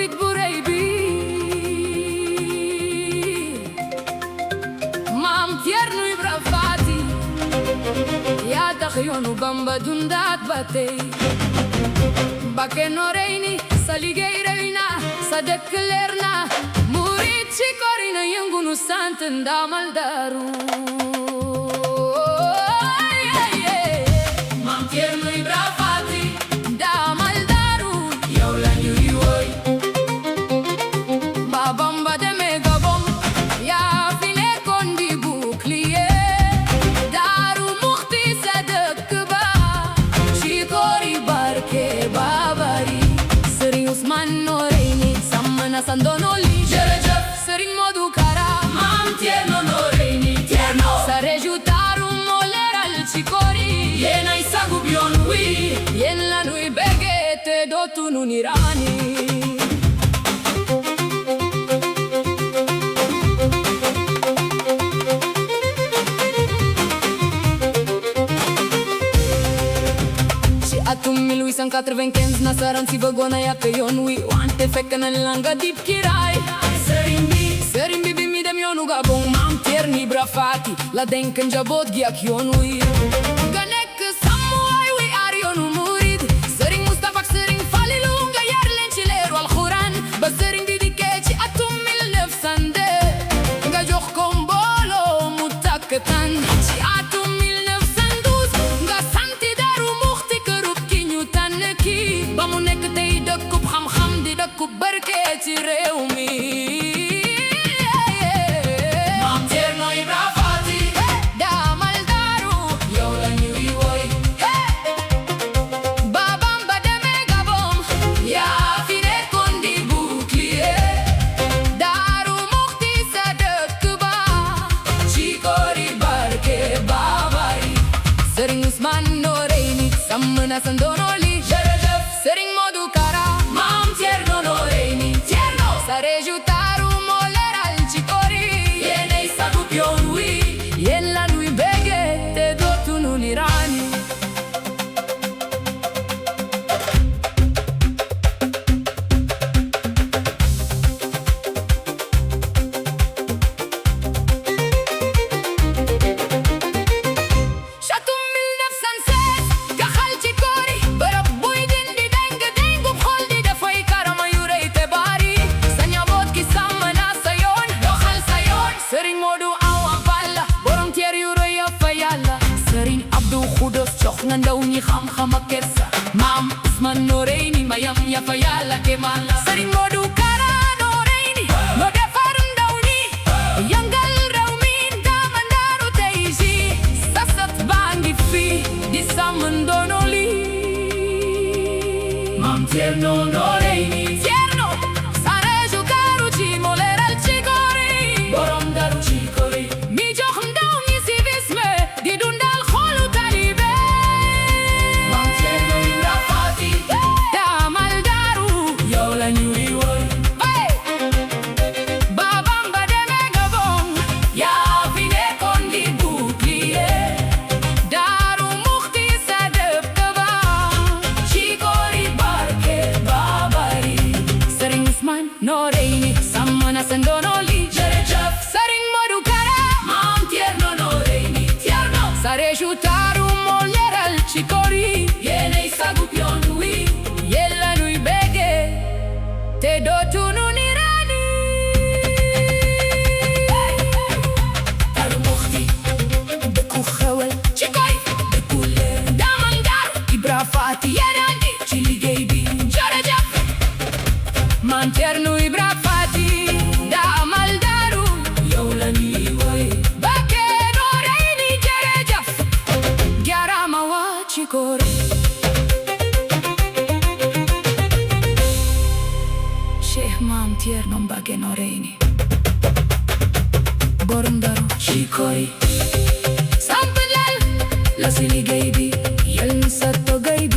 murit burey bi maam Thierno Ibra Faty yaa tax yoonu Bamba dundaat ba tey Mbacké Noreyni sa liggéey rëy na sa dëkk leer na murit ci kori na yëngu nu sant ndaamal Daaru maam Thierno Ibra Faty ndaamal Daaru yow la ñuy woy ba Bamba demee Gabon yaa fi nekkoon di bouclier Daaru Muxti sa dëkk ba ci kori barke ba bari Serigne Ousmane Noreyni sàmm na sa ndono li jërëjëf Serigne Modou Kara maam Thierno Noreyni Thierno sa reju taaru moo leeral ci kori yéenay sagub yoon wi yéen la nuy bége te dootunu niraani ci atum 1895 nasaraan si bëggoon a yàq yoon wi wante fekk na langa dib kiraay sëriñ bi mi dem yoonu Gabon maam Thierno Ibra Faty la denk njaboot gi ak yoon wi nga nekk sàmm waay wi aar yoonu murid sëriñ Moustapha ak sëriñ Falilu nga yar leen ci leeru alxuraan ba sëriñ bi dikkee ci atum 1902 nga jox ko mbooloo mu takk tan ci atum 1912 nga santi Daaru Muxti kërub ki ñu tànn ki ba mu nekk tey dëkkub xam-xam di dëkkub barke ci réew mi sàmm na sa ndono li jërëjëf Serigne Modou Kara maam Thierno Noreyni Thierno sa reju taaru moo leeral ci kori yéenay sagub yoon wi yéen la nuy bége te dootunu niraani na ndaw ñi xam-xam ak kersa maam Ousmane Noreyni mayam ya fa yàlla kemal la Serigne Modou Kara Noreyni moo defar ndaw ñi yëngal réew mi ndama Ndaaru tey ji sasat baa ngi fi di sàmm ndono li maam Thierno Noreyni Thierno sa reju Daaru ci moo leeral ci kori borom Daaru ci kori mi jox ndaw ñi civisme di dundal xolu talibe Noreyni sàmm na sa ndono li jërëjëf Serigne Modou Kara maam Thierno Noreyni Thierno sa reju taaru moo leeral ci kori yéenay sagub yoon wi yéen la nuy bége te dootunu niraani Daaru Muxti dëkku xewal ci kori dëkku leer ndaamal Ndaaru Ibra Faty yéen a ngi ci liggéey bi jërëjëf maam Thierno Ibra Faty ndaamal Daaru yow la ñuy woy Mbacké Noreyni jërëjëf jaaraama waa ci kori Cheikh maam Thierno Mbacké Noreyni borom Daaru ci kori samp lal la si liggéey bi yal na sa togay bi